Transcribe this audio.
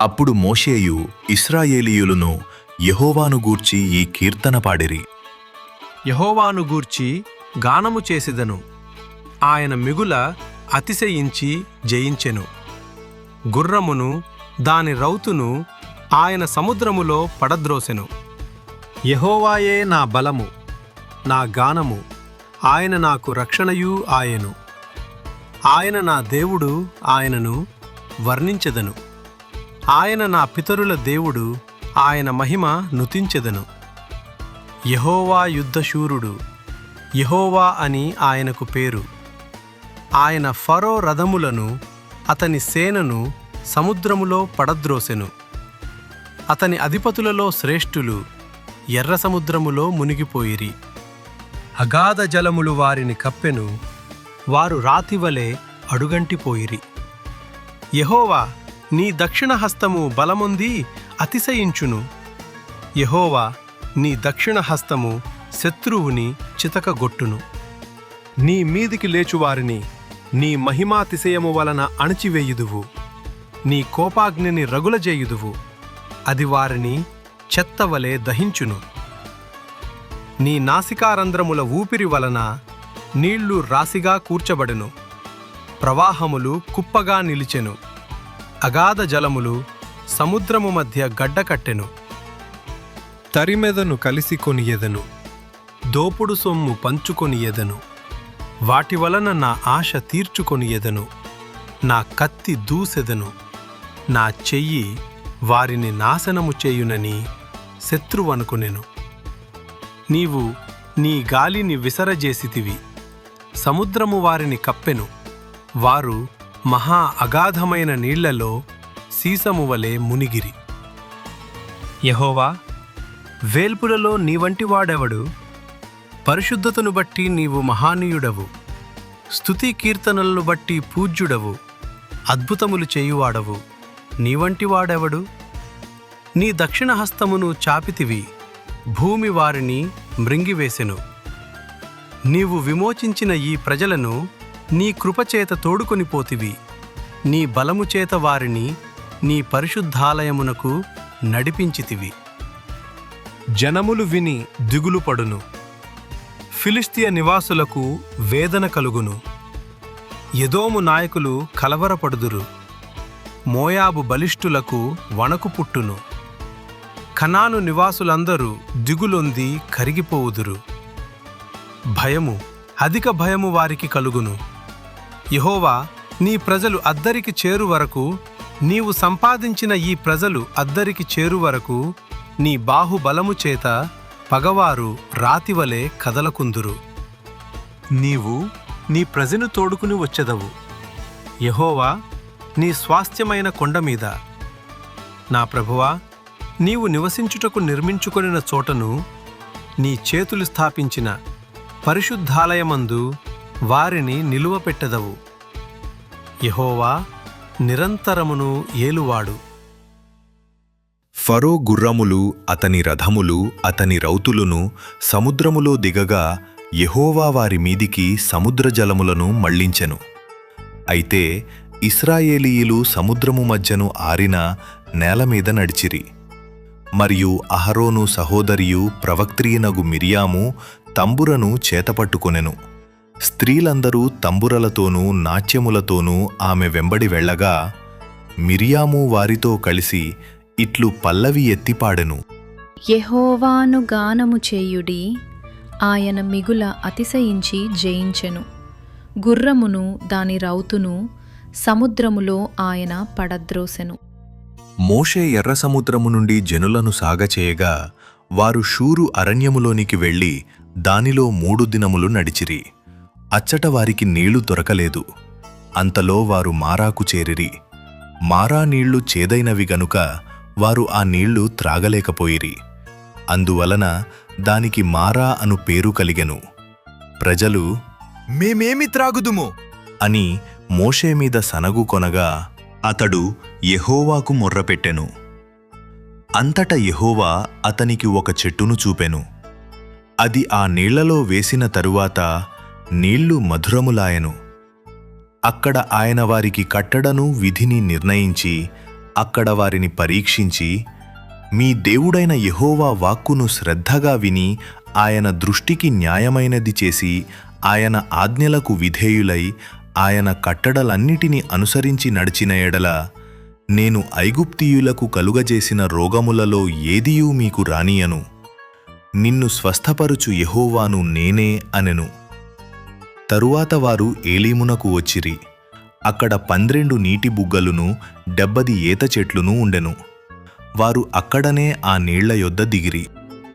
అప్పుడు మోషేయు ఇశ్రాయేలీయులను యెహోవాను గూర్చి ఈ కీర్తన పాడిరి. యెహోవాను గూర్చి గానము చేసెదను. ఆయన మిగుల అతిశయించి జయించెను. గుర్రమును దాని రౌతును ఆయన సముద్రములో పడద్రోసెను. యెహోవాయే నా బలము, నా గానము, ఆయన నాకు రక్షణయు ఆయను. ఆయన నా దేవుడు, ఆయనను వర్ణించెదను. ఆయన నా పితరుల దేవుడు, ఆయన మహిమ నుతించెదను. యెహోవా యుద్ధశూరుడు, యెహోవా అని ఆయనకు పేరు. ఆయన ఫరో రథములను, అతని సేనను సముద్రములో పడద్రోసెను. అతని అధిపతులలో శ్రేష్ఠులు ఎర్ర సముద్రములో మునిగిపోయిరి. అగాధ జలములు వారిని కప్పెను, వారు రాతివలె అడుగంటిపోయిరి. యెహోవా నీ దక్షిణ హస్తము బలముంది అతిశయించును. యెహోవా నీ దక్షిణ హస్తము శత్రువుని చితకగొట్టును. నీ మీదికి లేచువారిని నీ మహిమాతిశయము వలన అణిచివేయుదువు. నీ కోపాగ్నిని రగులజేయుదువు, అది వారిని చెత్తవలె దహించును. నీ నాసికారంధ్రముల ఊపిరి వలన నీళ్లు రాశిగా కూర్చబడెను, ప్రవాహములు కుప్పగా నిలిచెను. అగాధ జలములు సముద్రము మధ్య గడ్డకట్టెను. తరిమెదను కలిసి కొనియెదను, దోపుడు సొమ్ము పంచుకొనియెదను. వాటి వలన నా ఆశ తీర్చుకొనియెదను. నా కత్తి దూసెదను, నా చెయ్యి వారిని నాశనము చేయునని శత్రువనుకొనెను. నీవు నీ గాలిని విసరజేసితివి, సముద్రము వారిని కప్పెను. వారు మహా అగాధమైన నీళ్లలో సీసము వలె మునిగిరి. యెహోవా, వేల్పులలో నీవంటి వాడెవడు? పరిశుద్ధతను బట్టి నీవు మహానీయుడవు. స్తుతి కీర్తనలను బట్టి పూజ్యుడవు. అద్భుతములు చేయువాడవు, నీవంటి వాడెవడు? నీ దక్షిణ హస్తమును చాపితివి, భూమి వారిని మృంగివేసెను. నీవు విమోచించిన ఈ ప్రజలను నీ కృపచేత తోడుకొనిపోతివి. నీ బలముచేత వారిని నీ పరిశుద్ధాలయమునకు నడిపించితివి. జనములు విని దిగులుపడును, ఫిలిష్తియ నివాసులకు వేదన కలుగును. ఎదోము నాయకులు కలవరపడుదురు, మోయాబు బలిష్ఠులకు వణకు పుట్టును. కనాను నివాసులందరూ దిగులొంది కరిగిపోవుదురు. భయము, అధిక భయము వారికి కలుగును. యెహోవా, నీ ప్రజలు అద్దరికి చేరు వరకు, నీవు సంపాదించిన ఈ ప్రజలు అద్దరికి చేరు వరకు నీ బాహుబలము చేత పగవారు రాతివలె కదలకుందురు. నీవు నీ ప్రజను తోడుకుని వచ్చెదవు. యెహోవా, నీ స్వాస్థ్యమైన కొండమీద. నా ప్రభువా, నీవు నివసించుటకు నిర్మించుకొనిన చోటను, నీ చేతులు స్థాపించిన పరిశుద్ధాలయమందు వారిని నిలువపెట్టెదవు. యెహోవా నిరంతరమును ఏలువాడు. ఫరో గుర్రములు, అతని రథములు, అతని రౌతులును సముద్రములో దిగగా యెహోవా వారి మీదికి సముద్ర జలములను మళ్లించెను. అయితే ఇశ్రాయేలీయులు సముద్రము మధ్యను ఆరిన నేలమీద నడిచిరి. మరియు అహరోను సహోదరియు ప్రవక్త్రియనగు మిరియాము తంబురను చేతపట్టుకొనెను. స్త్రీలందరూ తంబురలతోనూ నాట్యములతోనూ ఆమె వెంబడి వెళ్ళగా మిరియాము వారితో కలిసి ఇట్లు పల్లవి ఎత్తిపాడెను. యెహోవాను గానము చేయుడి, ఆయన మిగుల అతిశయించి జయించెను. గుర్రమును దాని రౌతును సముద్రములో ఆయన పడద్రోసెను. మోషే ఎర్ర సముద్రము నుండి జనులను సాగచేయగా వారు షూరు అరణ్యములోనికి వెళ్లి దానిలో 3 దినములు నడిచిరి. అచ్చట వారికి నీళ్లు దొరకలేదు. అంతలో వారు మారాకు చేరిరి. మారా నీళ్లు చేదైనవి గనుక వారు ఆ నీళ్లు త్రాగలేకపోయిరి. అందువలన దానికి మారా అను పేరు కలిగెను. ప్రజలు, మేమేమి త్రాగుదుము అని మోషే మీద సనగు కొనగా అతడు యెహోవాకు మొర్రపెట్టెను. అంతట యెహోవా అతనికి ఒక చెట్టును చూపెను. అది ఆ నీళ్లలో వేసిన తరువాత నీళ్లు మధురములాయెను. అక్కడ ఆయన వారికి కట్టడను విధిని నిర్ణయించి అక్కడ వారిని పరీక్షించి, మీ దేవుడైన యెహోవా వాక్కును శ్రద్ధగా విని ఆయన దృష్టికి న్యాయమైనది చేసి ఆయన ఆజ్ఞలకు విధేయులై ఆయన కట్టడలన్నిటినీ అనుసరించి నడిచిన ఎడల నేను ఐగుప్తీయులకు కలుగజేసిన రోగములలో ఏదియూ మీకు రానియను. నిన్ను స్వస్థపరుచు యెహోవాను నేనే అనెను. తరువాత వారు ఏలీమునకు వచ్చిరి. అక్కడ 12 నీటి బుగ్గలును 70 ఈత చెట్లును ఉండెను. వారు అక్కడనే ఆ నీళ్ల యొద్ద దిగిరి.